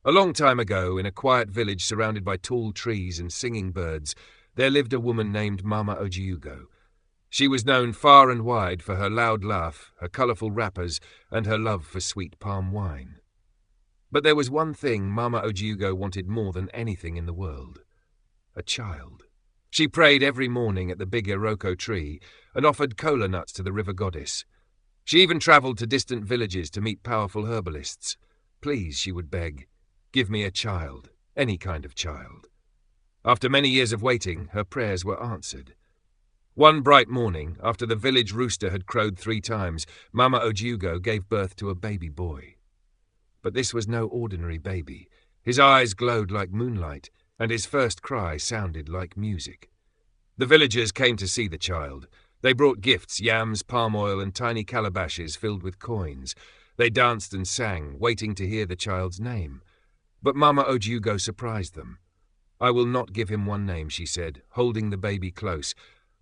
A long time ago, in a quiet village surrounded by tall trees and singing birds, there lived a woman named Mama Ojiugo. She was known far and wide for her loud laugh, her colourful wrappers, and her love for sweet palm wine. But there was one thing Mama Ojiugo wanted more than anything in the world: a child. She prayed every morning at the big Iroko tree and offered kola nuts to the river goddess. She even travelled to distant villages to meet powerful herbalists. Please, she would beg, give me a child, any kind of child. After many years of waiting, her prayers were answered. One bright morning, after the village rooster had crowed 3 times, Mama Ojiugo gave birth to a baby boy. But this was no ordinary baby. His eyes glowed like moonlight, and his first cry sounded like music. The villagers came to see the child. They brought gifts, yams, palm oil, and tiny calabashes filled with coins. They danced and sang, waiting to hear the child's name. But Mama Ojiugo surprised them. "I will not give him one name," she said, holding the baby close.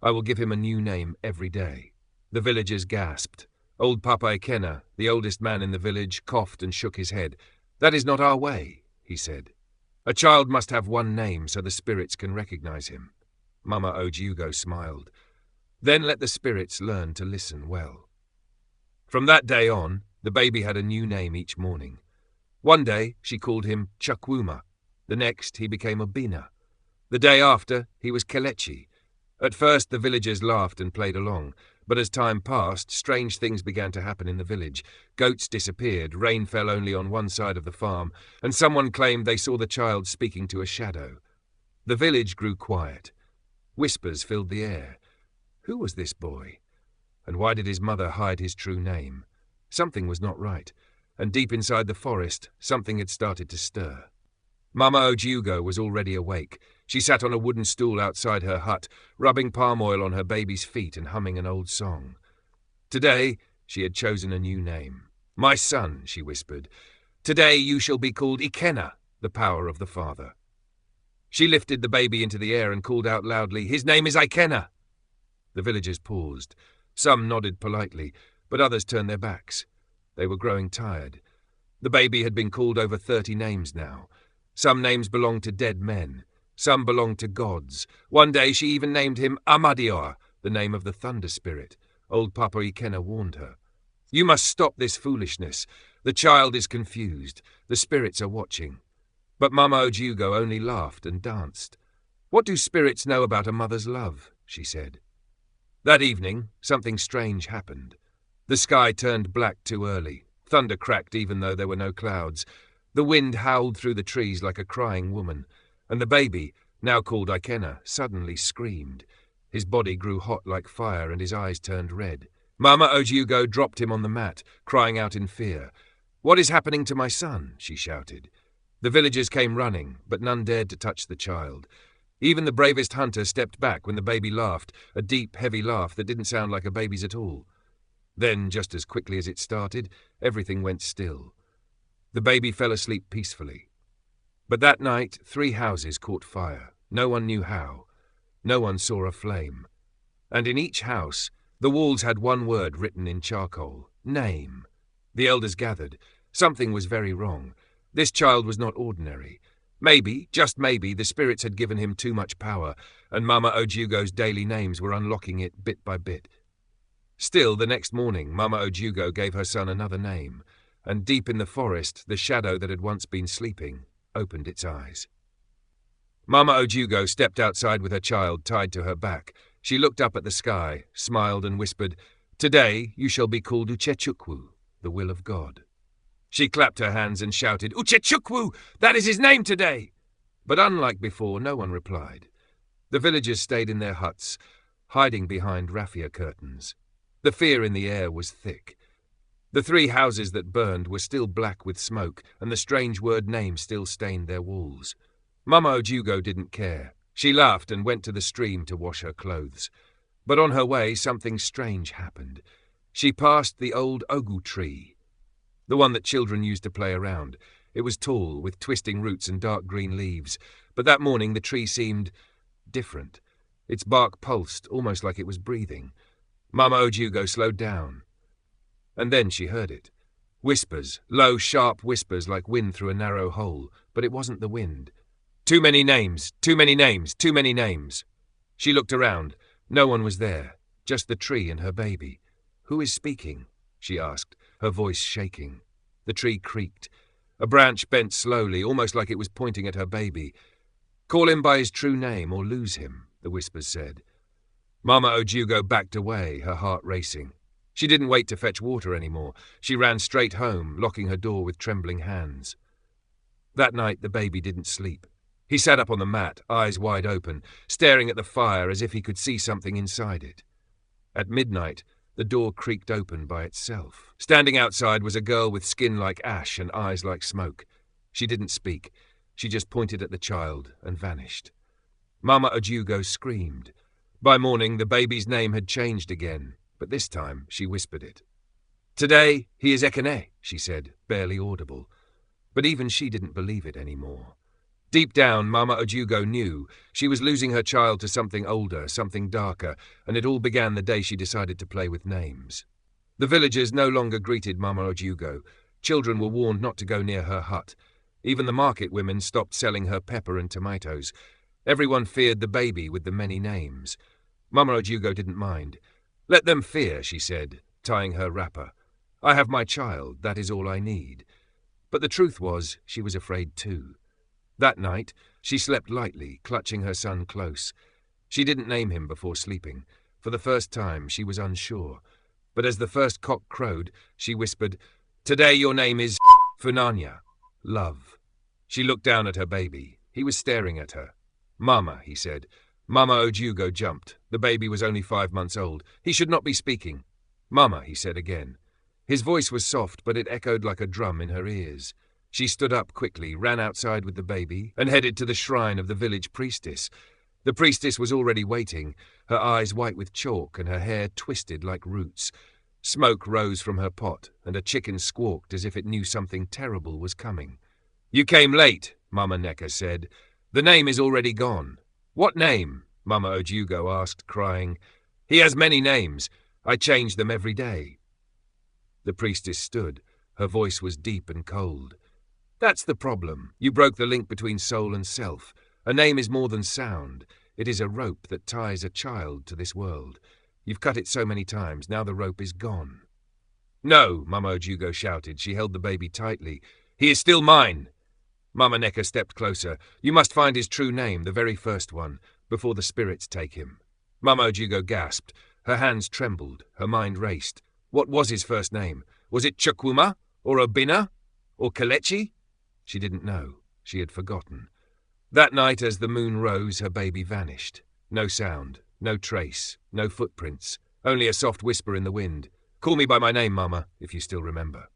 "I will give him a new name every day." The villagers gasped. Old Papa Ikena, the oldest man in the village, coughed and shook his head. "That is not our way," he said. "A child must have one name so the spirits can recognize him." Mama Ojiugo smiled. "Then let the spirits learn to listen well." From that day on, the baby had a new name each morning. One day, she called him Chakwuma. The next, he became Obina. The day after, he was Kelechi. At first, the villagers laughed and played along, but as time passed, strange things began to happen in the village. Goats disappeared, rain fell only on one side of the farm, and someone claimed they saw the child speaking to a shadow. The village grew quiet. Whispers filled the air. Who was this boy? And why did his mother hide his true name? Something was not right, and deep inside the forest, something had started to stir. Mama Ojiugo was already awake. She sat on a wooden stool outside her hut, rubbing palm oil on her baby's feet and humming an old song. Today, she had chosen a new name. "My son," she whispered, "today you shall be called Ikena, the power of the Father." She lifted the baby into the air and called out loudly, "His name is Ikena." The villagers paused. Some nodded politely, but others turned their backs. They were growing tired. The baby had been called over 30 names now. Some names belonged to dead men. Some belonged to gods. One day she even named him Amadioa, the name of the thunder spirit. Old Papa Ikena warned her. "You must stop this foolishness. The child is confused. The spirits are watching." But Mama Ojiugo only laughed and danced. "What do spirits know about a mother's love?" she said. That evening, something strange happened. The sky turned black too early. Thunder cracked even though there were no clouds. The wind howled through the trees like a crying woman, and the baby, now called Ikena, suddenly screamed. His body grew hot like fire and his eyes turned red. Mama Ojiugo dropped him on the mat, crying out in fear. "What is happening to my son?" she shouted. The villagers came running, but none dared to touch the child. Even the bravest hunter stepped back when the baby laughed, a deep, heavy laugh that didn't sound like a baby's at all. Then, just as quickly as it started, everything went still. The baby fell asleep peacefully. But that night, 3 houses caught fire. No one knew how. No one saw a flame. And in each house, the walls had one word written in charcoal: name. The elders gathered. Something was very wrong. This child was not ordinary. Maybe, just maybe, the spirits had given him too much power, and Mama Ojiugo's daily names were unlocking it bit by bit. Still, the next morning, Mama Ojiugo gave her son another name, and deep in the forest, the shadow that had once been sleeping opened its eyes. Mama Ojiugo stepped outside with her child tied to her back. She looked up at the sky, smiled and whispered, "Today you shall be called Uchechukwu, the will of God." She clapped her hands and shouted, "Uchechukwu! That is his name today!" But unlike before, no one replied. The villagers stayed in their huts, hiding behind raffia curtains. The fear in the air was thick. The 3 houses that burned were still black with smoke, and the strange word name still stained their walls. Mama Ojiugo didn't care. She laughed and went to the stream to wash her clothes. But on her way, something strange happened. She passed the old ogu tree, the one that children used to play around. It was tall, with twisting roots and dark green leaves, but that morning the tree seemed different. Its bark pulsed, almost like it was breathing. Mama Ojiugo slowed down. And then she heard it. Whispers, low, sharp whispers like wind through a narrow hole, but it wasn't the wind. Too many names, too many names, too many names. She looked around. No one was there, just the tree and her baby. Who is speaking? She asked, her voice shaking. The tree creaked. A branch bent slowly, almost like it was pointing at her baby. Call him by his true name or lose him, the whispers said. Mama Ojiugo backed away, her heart racing. She didn't wait to fetch water anymore. She ran straight home, locking her door with trembling hands. That night the baby didn't sleep. He sat up on the mat, eyes wide open, staring at the fire as if he could see something inside it. At midnight, the door creaked open by itself. Standing outside was a girl with skin like ash and eyes like smoke. She didn't speak. She just pointed at the child and vanished. Mama Ojiugo screamed. By morning, the baby's name had changed again, but this time she whispered it. Today, he is Ekene, she said, barely audible. But even she didn't believe it anymore. Deep down, Mama Ojiugo knew she was losing her child to something older, something darker, and it all began the day she decided to play with names. The villagers no longer greeted Mama Ojiugo. Children were warned not to go near her hut. Even the market women stopped selling her pepper and tomatoes. Everyone feared the baby with the many names. Mama Ojiugo didn't mind. Let them fear, she said, tying her wrapper. I have my child, that is all I need. But the truth was, she was afraid too. That night, she slept lightly, clutching her son close. She didn't name him before sleeping. For the first time, she was unsure. But as the first cock crowed, she whispered, Today your name is Funanya, love. She looked down at her baby. He was staring at her. Mama, he said. Mama Ojiugo jumped. The baby was only 5 months old. He should not be speaking. Mama, he said again. His voice was soft, but it echoed like a drum in her ears. She stood up quickly, ran outside with the baby, and headed to the shrine of the village priestess. The priestess was already waiting, her eyes white with chalk and her hair twisted like roots. Smoke rose from her pot, and a chicken squawked as if it knew something terrible was coming. You came late, Mama Neka said. The name is already gone. What name? Mama Ojiugo asked, crying. He has many names. I change them every day. The priestess stood. Her voice was deep and cold. That's the problem. You broke the link between soul and self. A name is more than sound. It is a rope that ties a child to this world. You've cut it so many times, now the rope is gone. No, Mama Ojiugo shouted. She held the baby tightly. He is still mine. Mama Neka stepped closer. You must find his true name, the very first one, before the spirits take him. Mama Ojiugo gasped. Her hands trembled. Her mind raced. What was his first name? Was it Chukwuma? Or Obina? Or Kelechi? She didn't know. She had forgotten. That night, as the moon rose, her baby vanished. No sound, no trace, no footprints, only a soft whisper in the wind. Call me by my name, Mama, if you still remember.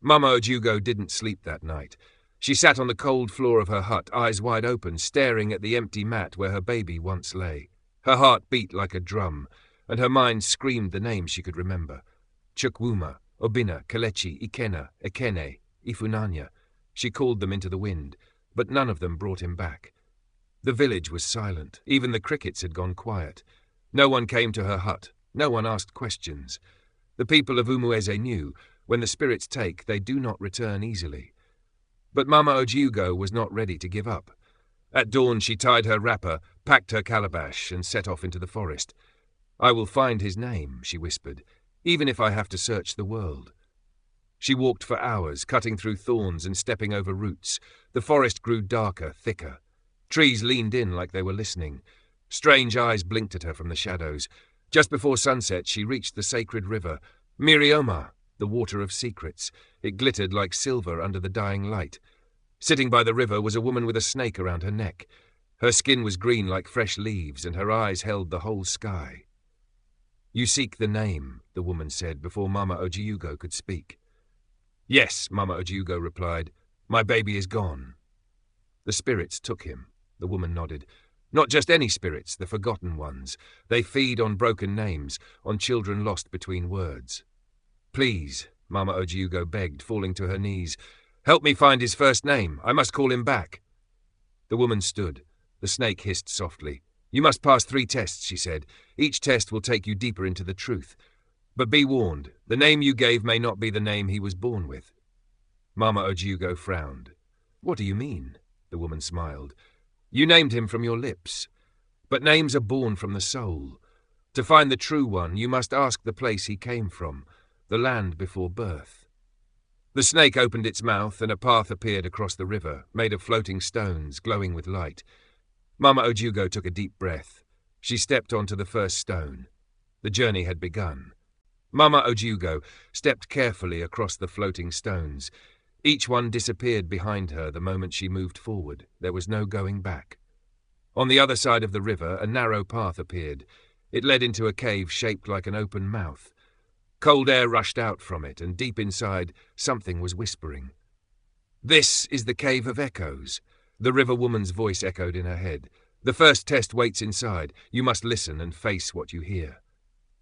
Mama Ojiugo didn't sleep that night. She sat on the cold floor of her hut, eyes wide open, staring at the empty mat where her baby once lay. Her heart beat like a drum, and her mind screamed the names she could remember. Chukwuma, Obina, Kelechi, Ikena, Ekene, Ifunanya. She called them into the wind, but none of them brought him back. The village was silent. Even the crickets had gone quiet. No one came to her hut. No one asked questions. The people of Umueze knew, when the spirits take, they do not return easily. But Mama Ojiugo was not ready to give up. At dawn she tied her wrapper, packed her calabash, and set off into the forest. I will find his name, she whispered, even if I have to search the world. She walked for hours, cutting through thorns and stepping over roots. The forest grew darker, thicker. Trees leaned in like they were listening. Strange eyes blinked at her from the shadows. Just before sunset, she reached the sacred river, Mirioma, the water of secrets. It glittered like silver under the dying light. Sitting by the river was a woman with a snake around her neck. Her skin was green like fresh leaves, and her eyes held the whole sky. You seek the name, the woman said before Mama Ojiugo could speak. Yes, Mama Ojiugo replied. My baby is gone. The spirits took him, the woman nodded. Not just any spirits, the forgotten ones. They feed on broken names, on children lost between words. Please, Mama Ojiugo begged, falling to her knees. Help me find his first name. I must call him back. The woman stood. The snake hissed softly. You must pass 3 tests, she said. Each test will take you deeper into the truth. But be warned, the name you gave may not be the name he was born with." Mama Ojiugo frowned. "What do you mean?" The woman smiled. "You named him from your lips. But names are born from the soul. To find the true one, you must ask the place he came from, the land before birth." The snake opened its mouth and a path appeared across the river, made of floating stones, glowing with light. Mama Ojiugo took a deep breath. She stepped onto the first stone. The journey had begun. Mama Ojiugo stepped carefully across the floating stones. Each one disappeared behind her the moment she moved forward. There was no going back. On the other side of the river, a narrow path appeared. It led into a cave shaped like an open mouth. Cold air rushed out from it, and deep inside, something was whispering. "This is the Cave of Echoes," the river woman's voice echoed in her head. "The first test waits inside. You must listen and face what you hear."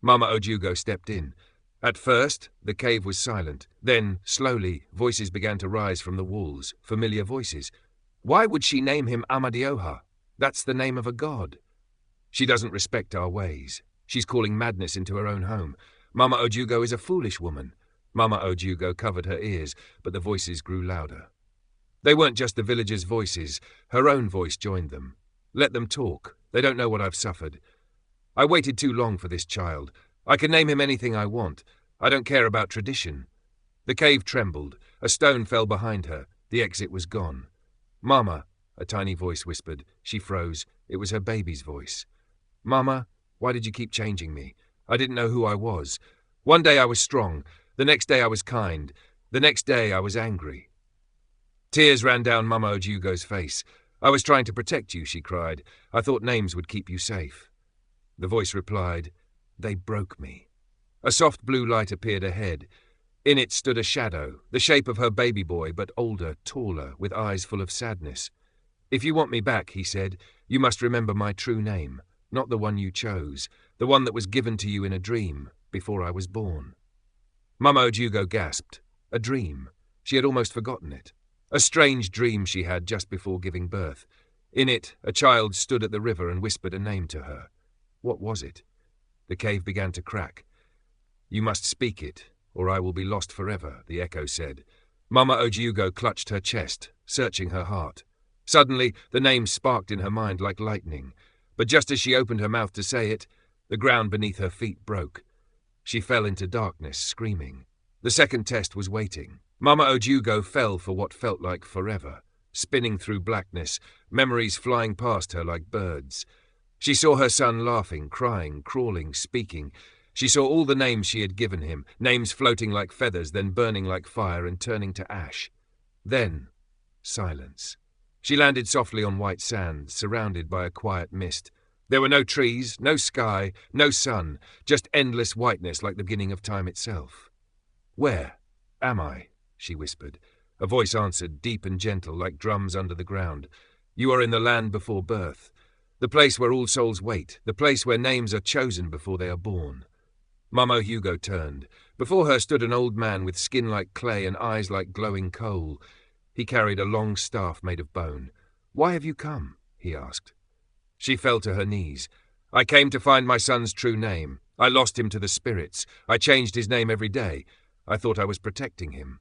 Mama Ojiugo stepped in. At first, the cave was silent. Then, slowly, voices began to rise from the walls, familiar voices. "Why would she name him Amadioha? That's the name of a god." "She doesn't respect our ways. She's calling madness into her own home. Mama Ojiugo is a foolish woman." Mama Ojiugo covered her ears, but the voices grew louder. They weren't just the villagers' voices. Her own voice joined them. "Let them talk. They don't know what I've suffered. I waited too long for this child. I can name him anything I want. I don't care about tradition." The cave trembled. A stone fell behind her. The exit was gone. "Mama," a tiny voice whispered. She froze. It was her baby's voice. "Mama, why did you keep changing me? I didn't know who I was. One day I was strong. The next day I was kind. The next day I was angry." Tears ran down Mama Ojiugo's face. "I was trying to protect you," she cried. "I thought names would keep you safe." The voice replied, "They broke me." A soft blue light appeared ahead. In it stood a shadow, the shape of her baby boy, but older, taller, with eyes full of sadness. "If you want me back," he said, "you must remember my true name, not the one you chose, the one that was given to you in a dream, before I was born." Mama Ojiugo gasped. A dream. She had almost forgotten it. A strange dream she had just before giving birth. In it, a child stood at the river and whispered a name to her. What was it? The cave began to crack. "You must speak it, or I will be lost forever," the echo said. Mama Ojiugo clutched her chest, searching her heart. Suddenly, the name sparked in her mind like lightning. But just as she opened her mouth to say it, the ground beneath her feet broke. She fell into darkness, screaming. The second test was waiting. Mama Ojiugo fell for what felt like forever, spinning through blackness, memories flying past her like birds. She saw her son laughing, crying, crawling, speaking. She saw all the names she had given him, names floating like feathers, then burning like fire and turning to ash. Then, silence. She landed softly on white sand, surrounded by a quiet mist. There were no trees, no sky, no sun, just endless whiteness like the beginning of time itself. "Where am I?" she whispered. A voice answered, deep and gentle, like drums under the ground. "You are in the land before birth, the place where all souls wait, the place where names are chosen before they are born." Mama Ojiugo turned. Before her stood an old man with skin like clay and eyes like glowing coal. He carried a long staff made of bone. "Why have you come?" he asked. She fell to her knees. "I came to find my son's true name. I lost him to the spirits. I changed his name every day. I thought I was protecting him."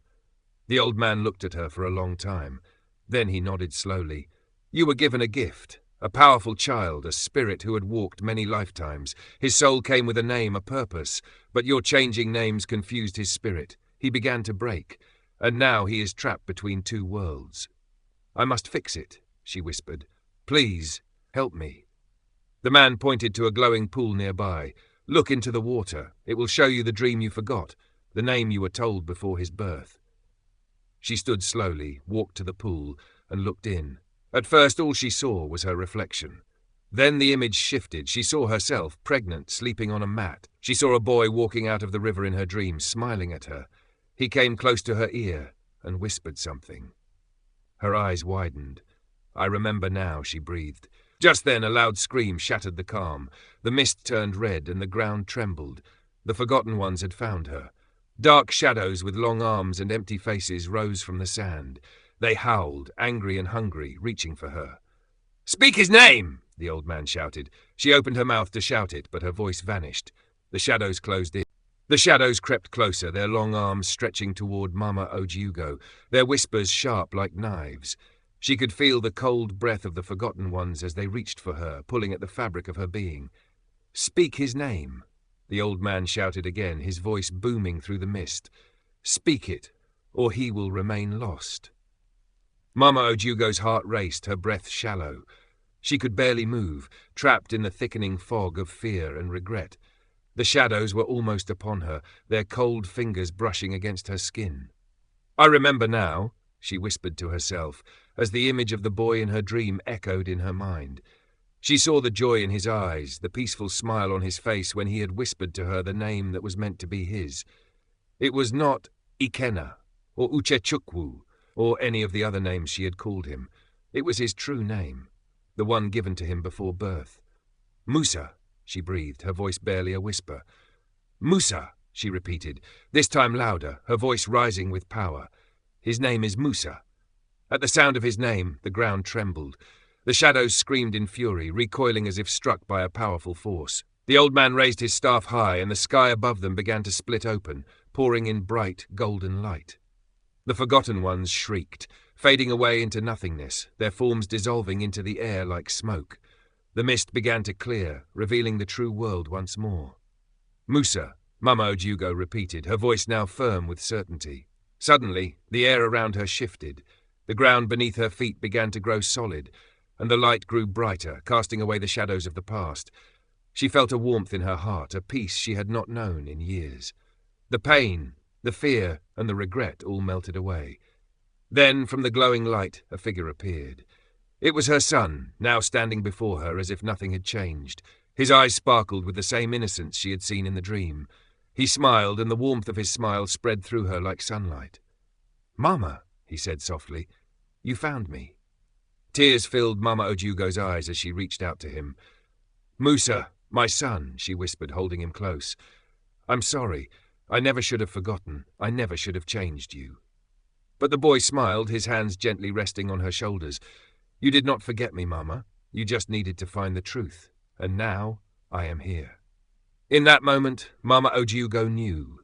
The old man looked at her for a long time. Then he nodded slowly. "You were given a gift, a powerful child, a spirit who had walked many lifetimes. His soul came with a name, a purpose, but your changing names confused his spirit. He began to break, and now he is trapped between two worlds. I must fix it," she whispered. "Please, help me." The man pointed to a glowing pool nearby. "Look into the water. It will show you the dream you forgot, the name you were told before his birth." She stood slowly, walked to the pool, and looked in. At first all she saw was her reflection. Then the image shifted. She saw herself, pregnant, sleeping on a mat. She saw a boy walking out of the river in her dreams, smiling at her. He came close to her ear and whispered something. Her eyes widened. "I remember now," she breathed. Just then a loud scream shattered the calm. The mist turned red and the ground trembled. The forgotten ones had found her. Dark shadows with long arms and empty faces rose from the sand. They howled, angry and hungry, reaching for her. "Speak his name!" the old man shouted. She opened her mouth to shout it, but her voice vanished. The shadows closed in. The shadows crept closer, their long arms stretching toward Mama Ojiugo, their whispers sharp like knives. She could feel the cold breath of the Forgotten Ones as they reached for her, pulling at the fabric of her being. "Speak his name," the old man shouted again, his voice booming through the mist. "Speak it, or he will remain lost." Mama Ojiugo's heart raced, her breath shallow. She could barely move, trapped in the thickening fog of fear and regret. The shadows were almost upon her, their cold fingers brushing against her skin. "I remember now," she whispered to herself, as the image of the boy in her dream echoed in her mind. She saw the joy in his eyes, the peaceful smile on his face when he had whispered to her the name that was meant to be his. It was not Ikena, or Uchechukwu, or any of the other names she had called him. It was his true name, the one given to him before birth. "Musa," she breathed, her voice barely a whisper. "Musa," she repeated, this time louder, her voice rising with power. "His name is Musa." At the sound of his name, the ground trembled. The shadows screamed in fury, recoiling as if struck by a powerful force. The old man raised his staff high, and the sky above them began to split open, pouring in bright, golden light. The Forgotten Ones shrieked, fading away into nothingness, their forms dissolving into the air like smoke. The mist began to clear, revealing the true world once more. "Musa," Mama Ojiugo repeated, her voice now firm with certainty. Suddenly, the air around her shifted. The ground beneath her feet began to grow solid, and the light grew brighter, casting away the shadows of the past. She felt a warmth in her heart, a peace she had not known in years. The pain, the fear, and the regret all melted away. Then, from the glowing light, a figure appeared. It was her son, now standing before her as if nothing had changed. His eyes sparkled with the same innocence she had seen in the dream. He smiled, and the warmth of his smile spread through her like sunlight. "Mama," he said softly, "you found me." Tears filled Mama Ojiugo's eyes as she reached out to him. "Musa, my son," she whispered, holding him close. "I'm sorry. I never should have forgotten. I never should have changed you." But the boy smiled, his hands gently resting on her shoulders. "You did not forget me, Mama. You just needed to find the truth. And now I am here." In that moment, Mama Ojiugo knew.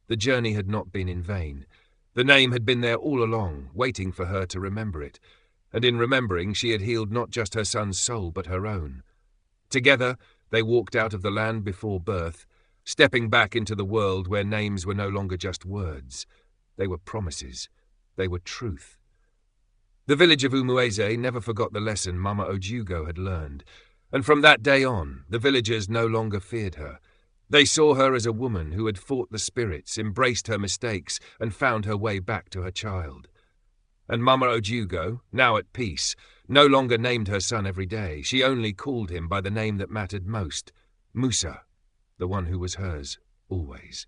The journey had not been in vain. The name had been there all along, waiting for her to remember it. And in remembering, she had healed not just her son's soul, but her own. Together, they walked out of the land before birth, stepping back into the world where names were no longer just words. They were promises. They were truth. The village of Umueze never forgot the lesson Mama Ojiugo had learned, and from that day on, the villagers no longer feared her. They saw her as a woman who had fought the spirits, embraced her mistakes, and found her way back to her child. And Mama Ojiugo, now at peace, no longer named her son every day. She only called him by the name that mattered most, Musa, the one who was hers always.